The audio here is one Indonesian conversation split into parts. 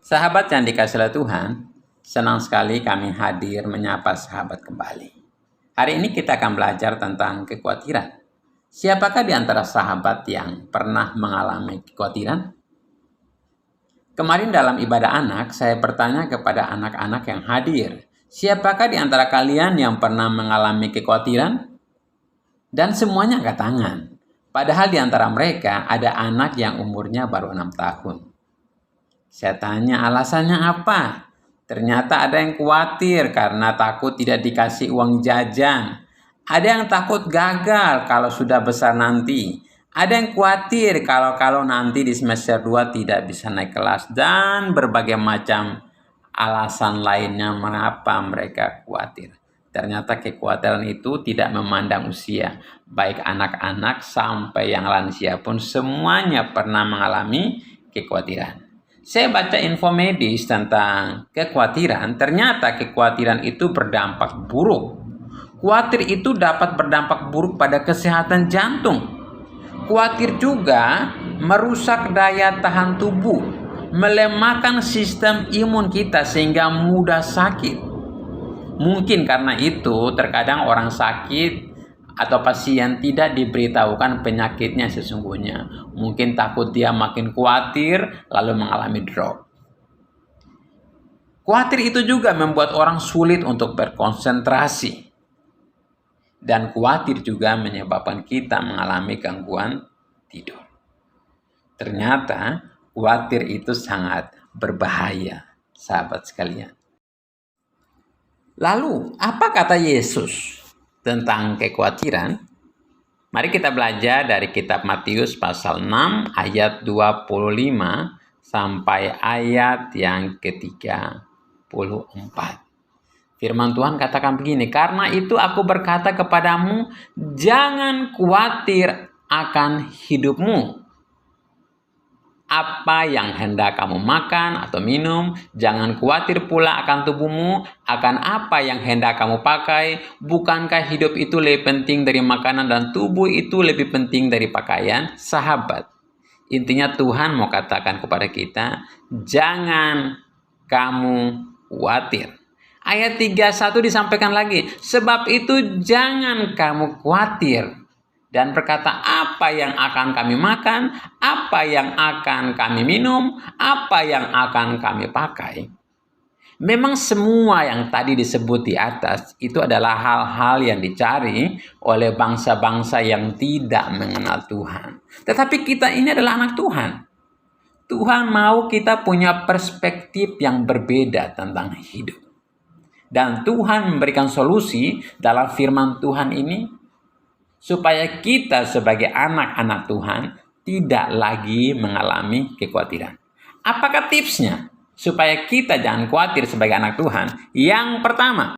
Sahabat yang dikasihi oleh Tuhan, senang sekali kami hadir menyapa sahabat kembali. Hari ini kita akan belajar tentang kekhawatiran. Siapakah di antara sahabat yang pernah mengalami kekhawatiran? Kemarin dalam ibadah anak, saya bertanya kepada anak-anak yang hadir, siapakah di antara kalian yang pernah mengalami kekhawatiran? Dan semuanya angkat tangan. Padahal di antara mereka ada anak yang umurnya baru 6 tahun. Saya tanya alasannya apa? Ternyata ada yang khawatir karena takut tidak dikasih uang jajan. Ada yang takut gagal kalau sudah besar nanti. Ada yang khawatir kalau nanti di semester 2 tidak bisa naik kelas. Dan berbagai macam alasan lainnya mengapa mereka khawatir. Ternyata kekhawatiran itu tidak memandang usia. Baik anak-anak sampai yang lansia pun semuanya pernah mengalami kekhawatiran. Saya baca info medis tentang kekhawatiran, ternyata kekhawatiran itu berdampak buruk. Khawatir itu dapat berdampak buruk pada kesehatan jantung. Khawatir juga merusak daya tahan tubuh, melemahkan sistem imun kita sehingga mudah sakit. Mungkin karena itu terkadang orang sakit atau pasien tidak diberitahukan penyakitnya sesungguhnya. Mungkin takut dia makin khawatir lalu mengalami drop. Khawatir itu juga membuat orang sulit untuk berkonsentrasi. Dan khawatir juga menyebabkan kita mengalami gangguan tidur. Ternyata khawatir itu sangat berbahaya, sahabat sekalian. Lalu, apa kata Yesus tentang kekhawatiran? Mari kita belajar dari kitab Matius pasal 6 ayat 25 sampai ayat yang ke-34. Firman Tuhan katakan begini, "Karena itu aku berkata kepadamu, jangan khawatir akan hidupmu. Apa yang hendak kamu makan atau minum, jangan khawatir pula akan tubuhmu, akan apa yang hendak kamu pakai. Bukankah hidup itu lebih penting dari makanan dan tubuh itu lebih penting dari pakaian?" Sahabat, intinya Tuhan mau katakan kepada kita, jangan kamu khawatir. Ayat 31 disampaikan lagi, sebab itu jangan kamu khawatir. Dan berkata, apa yang akan kami makan, apa yang akan kami minum, apa yang akan kami pakai. Memang semua yang tadi disebut di atas itu adalah hal-hal yang dicari oleh bangsa-bangsa yang tidak mengenal Tuhan. Tetapi kita ini adalah anak Tuhan. Tuhan mau kita punya perspektif yang berbeda tentang hidup. Dan Tuhan memberikan solusi dalam firman Tuhan ini supaya kita sebagai anak-anak Tuhan tidak lagi mengalami kekhawatiran. Apakah tipsnya supaya kita jangan khawatir sebagai anak Tuhan? Yang pertama,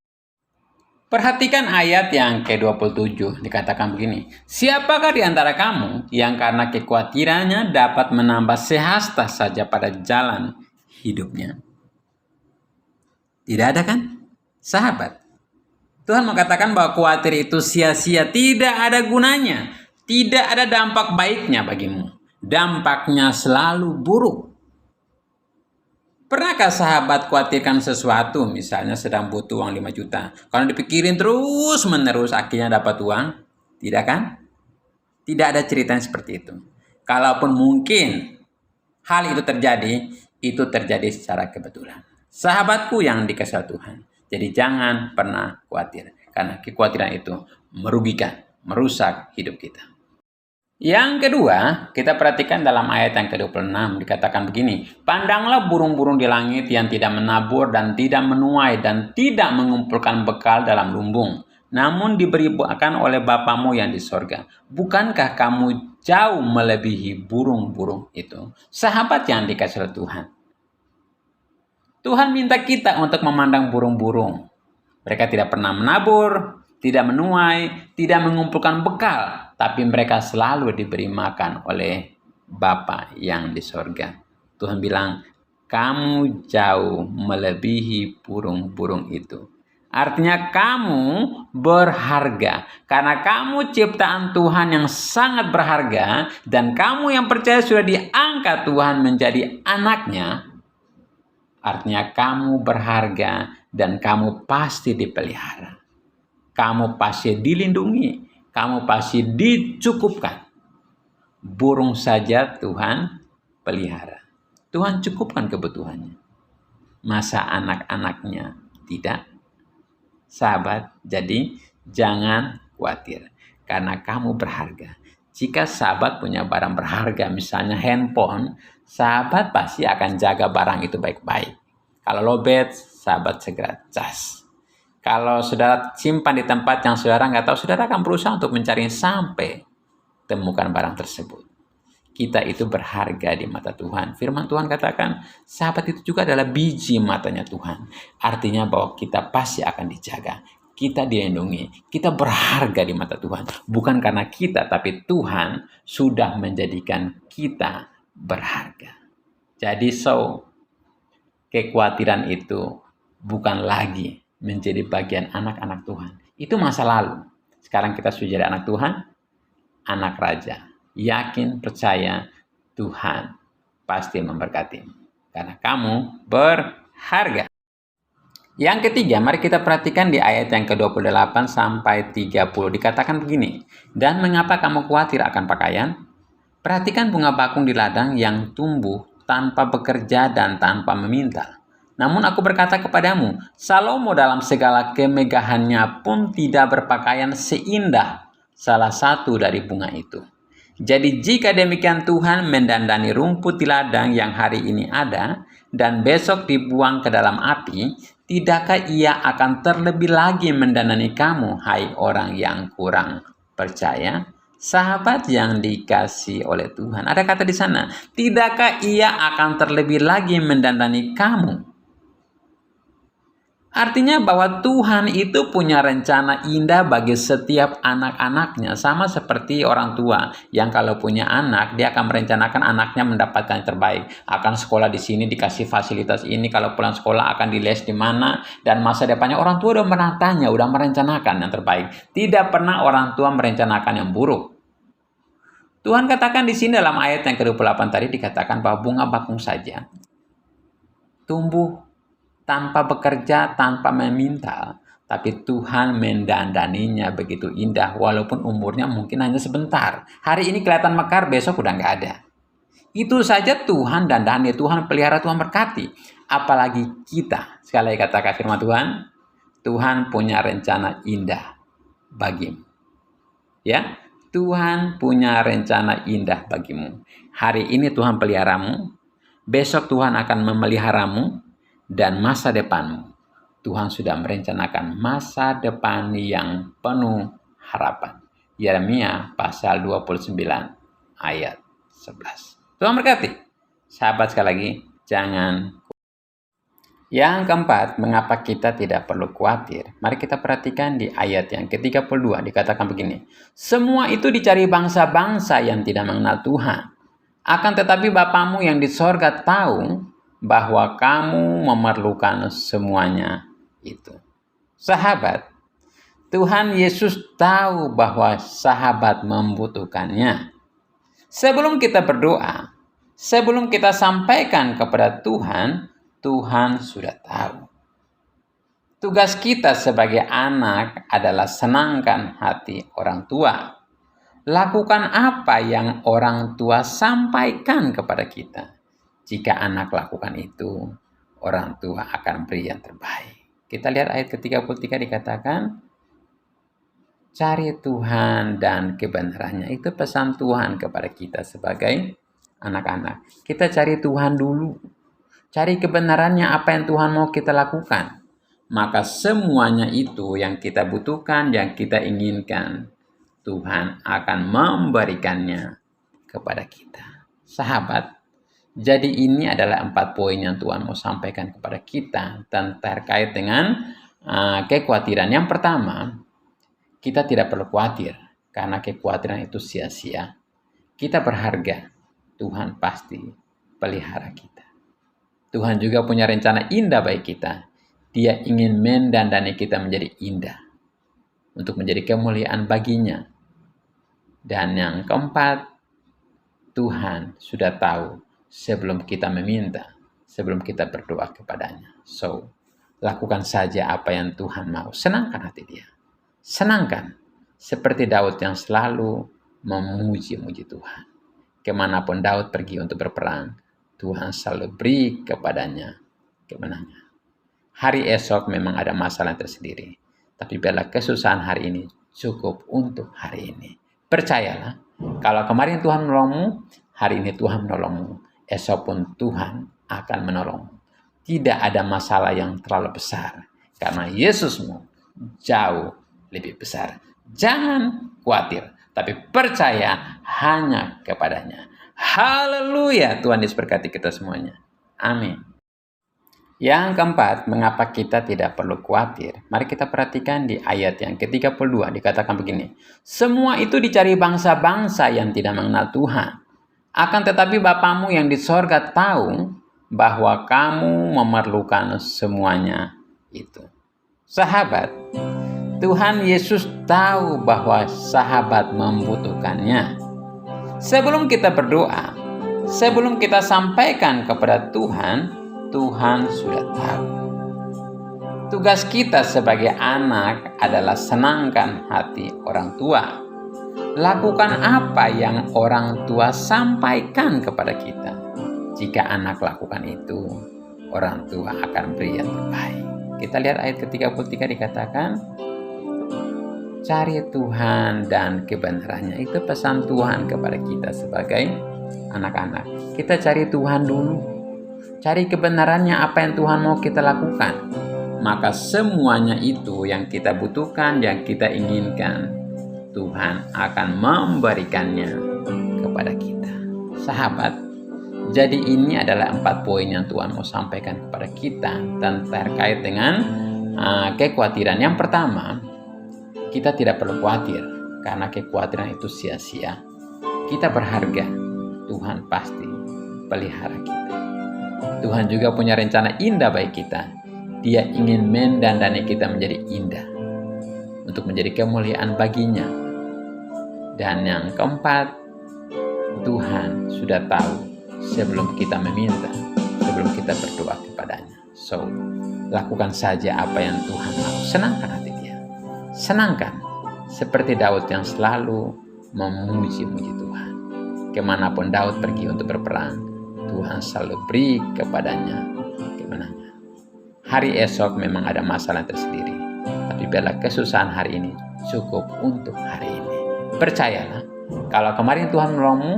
perhatikan ayat yang ke-27, dikatakan begini, siapakah di antara kamu yang karena kekhawatirannya dapat menambah sehasta saja pada jalan hidupnya? Tidak ada kan? Sahabat, Tuhan mengatakan bahwa khawatir itu sia-sia, tidak ada gunanya, tidak ada dampak baiknya bagimu. Dampaknya selalu buruk. Pernahkah sahabat khawatirkan sesuatu, misalnya sedang butuh uang 5 juta. Kalau dipikirin terus-menerus akhirnya dapat uang? Tidak kan? Tidak ada ceritanya seperti itu. Kalaupun mungkin hal itu terjadi secara kebetulan. Sahabatku yang dikasihi Tuhan. Jadi jangan pernah khawatir, karena kekhawatiran itu merugikan, merusak hidup kita. Yang kedua, kita perhatikan dalam ayat yang ke-26, dikatakan begini, pandanglah burung-burung di langit yang tidak menabur dan tidak menuai dan tidak mengumpulkan bekal dalam lumbung, namun diberikan oleh Bapamu yang di sorga. Bukankah kamu jauh melebihi burung-burung itu? Sahabat yang dikasihi Tuhan. Tuhan minta kita untuk memandang burung-burung. Mereka tidak pernah menabur, tidak menuai, tidak mengumpulkan bekal, tapi mereka selalu diberi makan oleh Bapa yang di sorga. Tuhan bilang, kamu jauh melebihi burung-burung itu. Artinya kamu berharga, karena kamu ciptaan Tuhan yang sangat berharga, dan kamu yang percaya sudah diangkat Tuhan menjadi anaknya. Artinya kamu berharga dan kamu pasti dipelihara. Kamu pasti dilindungi, kamu pasti dicukupkan. Burung saja Tuhan pelihara. Tuhan cukupkan kebutuhannya. Masa anak-anaknya tidak? Sahabat, jadi jangan khawatir karena kamu berharga. Jika sahabat punya barang berharga, misalnya handphone, sahabat pasti akan jaga barang itu baik-baik. Kalau lowbat, sahabat segera cas. Kalau saudara simpan di tempat yang saudara nggak tahu, saudara akan berusaha untuk mencari sampai temukan barang tersebut. Kita itu berharga di mata Tuhan. Firman Tuhan katakan, sahabat itu juga adalah biji matanya Tuhan. Artinya bahwa kita pasti akan dijaga. Kita dilindungi. Kita berharga di mata Tuhan. Bukan karena kita, tapi Tuhan sudah menjadikan kita berharga. Jadi kekhawatiran itu bukan lagi menjadi bagian anak-anak Tuhan. Itu masa lalu. Sekarang kita sudah jadi anak Tuhan, anak raja. Yakin, percaya, Tuhan pasti memberkati. Karena kamu berharga. Yang ketiga, mari kita perhatikan di ayat yang ke-28 sampai 30. Dikatakan begini, dan mengapa kamu khawatir akan pakaian? Perhatikan bunga bakung di ladang yang tumbuh tanpa bekerja dan tanpa meminta. Namun aku berkata kepadamu, Salomo dalam segala kemegahannya pun tidak berpakaian seindah salah satu dari bunga itu. Jadi jika demikian Tuhan mendandani rumput di ladang yang hari ini ada dan besok dibuang ke dalam api, tidakkah ia akan terlebih lagi mendandani kamu, hai orang yang kurang percaya? Sahabat yang dikasihi oleh Tuhan. Ada kata di sana, tidakkah ia akan terlebih lagi mendandani kamu? Artinya bahwa Tuhan itu punya rencana indah bagi setiap anak-anaknya. Sama seperti orang tua yang kalau punya anak, dia akan merencanakan anaknya mendapatkan yang terbaik. Akan sekolah di sini, dikasih fasilitas ini, kalau pulang sekolah akan di les di mana, dan masa depannya orang tua udah menatanya, udah merencanakan yang terbaik. Tidak pernah orang tua merencanakan yang buruk. Tuhan katakan di sini dalam ayat yang ke-28 tadi dikatakan bahwa bunga bakung saja tumbuh tanpa bekerja, tanpa meminta, tapi Tuhan mendandaninya begitu indah, walaupun umurnya mungkin hanya sebentar. Hari ini kelihatan mekar, besok udah nggak ada. Itu saja Tuhan dandani, Tuhan pelihara, Tuhan berkati. Apalagi kita, sekali lagi katakan firman Tuhan, Tuhan punya rencana indah bagimu. Ya, Tuhan punya rencana indah bagimu. Hari ini Tuhan peliharamu, besok Tuhan akan memeliharamu, dan masa depanmu. Tuhan sudah merencanakan masa depan yang penuh harapan. Yeremia pasal 29 ayat 11. Tuhan berkati. Sahabat sekali lagi, jangan. Yang keempat, mengapa kita tidak perlu khawatir? Mari kita perhatikan di ayat yang ke-32 dikatakan begini. Semua itu dicari bangsa-bangsa yang tidak mengenal Tuhan. Akan tetapi Bapamu yang di sorga tahu bahwa kamu memerlukan semuanya itu. Sahabat, Tuhan Yesus tahu bahwa sahabat membutuhkannya. Sebelum kita berdoa, sebelum kita sampaikan kepada Tuhan, Tuhan sudah tahu. Tugas kita sebagai anak adalah senangkan hati orang tua. Lakukan apa yang orang tua sampaikan kepada kita. Jika anak lakukan itu, orang tua akan beri yang terbaik. Kita lihat ayat ke-33 dikatakan, cari Tuhan dan kebenarannya. Itu pesan Tuhan kepada kita sebagai anak-anak. Kita cari Tuhan dulu. Cari kebenarannya, apa yang Tuhan mau kita lakukan. Maka semuanya itu yang kita butuhkan, yang kita inginkan, Tuhan akan memberikannya kepada kita. Sahabat, jadi ini adalah 4 poin yang Tuhan mau sampaikan kepada kita terkait dengan kekhawatiran. Yang pertama, kita tidak perlu khawatir karena kekhawatiran itu sia-sia. Kita berharga, Tuhan pasti pelihara kita. Tuhan juga punya rencana indah bagi kita. Dia ingin mendandani kita menjadi indah untuk menjadi kemuliaan baginya. Dan yang keempat, Tuhan sudah tahu sebelum kita meminta, sebelum kita berdoa kepadanya. So, lakukan saja apa yang Tuhan mau. Senangkan hati dia. Senangkan. Seperti Daud yang selalu memuji-muji Tuhan. Kemanapun Daud pergi untuk berperang, Tuhan selalu beri kepadanya kemenangan. Hari esok memang ada masalah tersendiri. Tapi biarlah kesusahan hari ini cukup untuk hari ini. Percayalah, kalau kemarin Tuhan menolongmu, hari ini Tuhan menolongmu. Esok pun Tuhan akan menolongmu. Tidak ada masalah yang terlalu besar. Karena Yesusmu jauh lebih besar. Jangan khawatir, tapi percaya hanya kepadanya. Haleluya, Tuhan Yesus berkati kita semuanya. Amin. Yang keempat, mengapa kita tidak perlu khawatir? Mari kita perhatikan di ayat yang ke-32, dikatakan begini. Semua itu dicari bangsa-bangsa yang tidak mengenal Tuhan. Akan tetapi Bapamu yang di sorga tahu bahwa kamu memerlukan semuanya itu. Sahabat, Tuhan Yesus tahu bahwa sahabat membutuhkannya. Sebelum kita berdoa, sebelum kita sampaikan kepada Tuhan, Tuhan sudah tahu. Tugas kita sebagai anak adalah senangkan hati orang tua. Lakukan apa yang orang tua sampaikan kepada kita. Jika anak lakukan itu, orang tua akan beri yang terbaik. Kita lihat ayat ke-33 dikatakan, cari Tuhan dan kebenarannya. Itu pesan Tuhan kepada kita sebagai anak-anak. Kita cari Tuhan dulu. Cari kebenarannya, apa yang Tuhan mau kita lakukan. Maka semuanya itu yang kita butuhkan, yang kita inginkan, Tuhan akan memberikannya kepada kita. Sahabat, jadi ini adalah 4 poin yang Tuhan mau sampaikan kepada kita dan terkait dengan kekhawatiran. Yang pertama, kita tidak perlu khawatir karena kekhawatiran itu sia-sia. Kita berharga, Tuhan pasti pelihara kita. Tuhan juga punya rencana indah bagi kita. Dia ingin mendandani kita menjadi indah untuk menjadi kemuliaan baginya. Dan yang keempat, Tuhan sudah tahu sebelum kita meminta, sebelum kita berdoa kepadanya. So, lakukan saja apa yang Tuhan mau. Senangkan hati dia. Senangkan. Seperti Daud yang selalu memuji-muji Tuhan. Kemanapun Daud pergi untuk berperang, Tuhan selalu beri kepadanya kemenangan. Hari esok memang ada masalah tersendiri. Tapi biarlah kesusahan hari ini cukup untuk hari ini. Percayalah, kalau kemarin Tuhan menolongmu,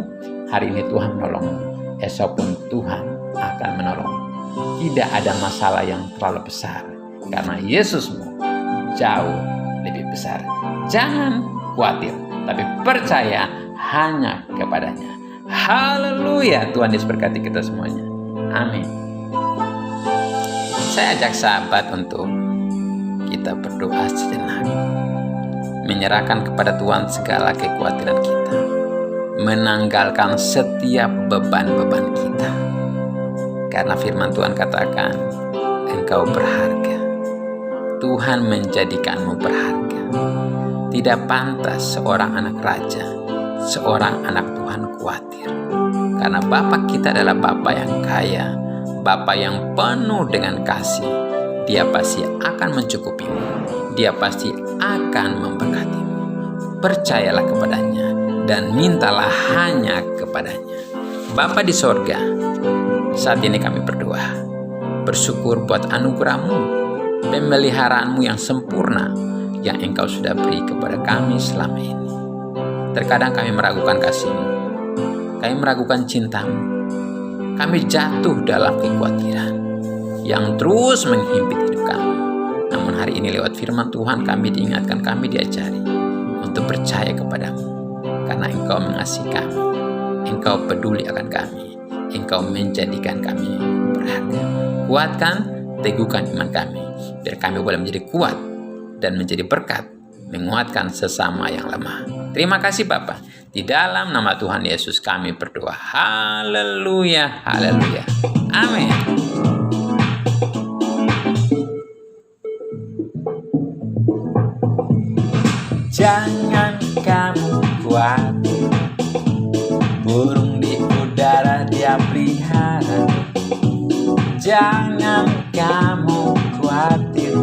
hari ini Tuhan menolongmu. Esok pun Tuhan akan menolongmu. Tidak ada masalah yang terlalu besar. Karena Yesusmu jauh lebih besar. Jangan khawatir, tapi percaya hanya kepadanya. Haleluya, Tuhan Yesus berkati kita semuanya. Amin. Saya ajak sahabat untuk kita berdoa sejenak. Menyerahkan kepada Tuhan segala kekhawatiran kita. Menanggalkan setiap beban-beban kita. Karena firman Tuhan katakan, engkau berharga. Tuhan menjadikanmu berharga. Tidak pantas seorang anak raja, seorang anak Tuhan khawatir. Karena Bapa kita adalah Bapa yang kaya, Bapa yang penuh dengan kasih. Dia pasti akan mencukupimu. Dia pasti akan memberkatimu. Percayalah kepadanya dan mintalah hanya kepadanya. Bapa di sorga, saat ini kami berdoa, bersyukur buat anugerah-Mu, pemeliharaanmu yang sempurna yang Engkau sudah beri kepada kami selama ini. Terkadang kami meragukan kasih-Mu, kami meragukan cinta-Mu, kami jatuh dalam kekhawatiran yang terus menghimpit hidup kami. Namun hari ini lewat firman Tuhan kami diingatkan, kami diajari untuk percaya kepada-Mu. Karena Engkau mengasihi kami, Engkau peduli akan kami, Engkau menjadikan kami berharga. Kuatkan, teguhkan iman kami, biar kami boleh menjadi kuat dan menjadi berkat, menguatkan sesama yang lemah. Terima kasih Bapa. Di dalam nama Tuhan Yesus kami berdoa. Haleluya, haleluya. Amin. Jangan kamu khawatir, burung di udara Dia pelihara. Jangan kamu khawatir,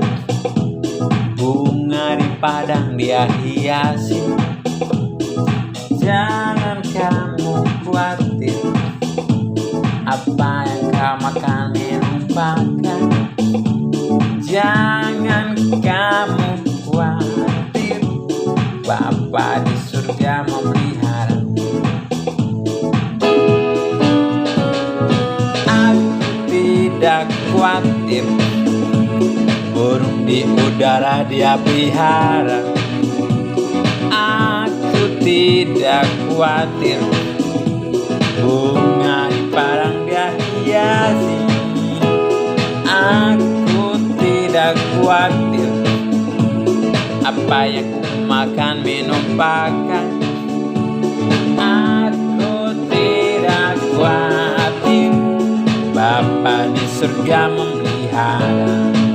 bunga di padang dia hiasi. Jangan kamu khawatir, apa yang kau makan minum pakai. Jangan kamu khawatir, Bapa di surga memelihara. Aku tidak khawatir, burung di udara dia pelihara. Aku tidak khawatir, bunga di padang dia hiasi. Aku tidak khawatir, apa yang ku makan minum pakai. Aku tidak khawatir, Bapa di surga memelihara.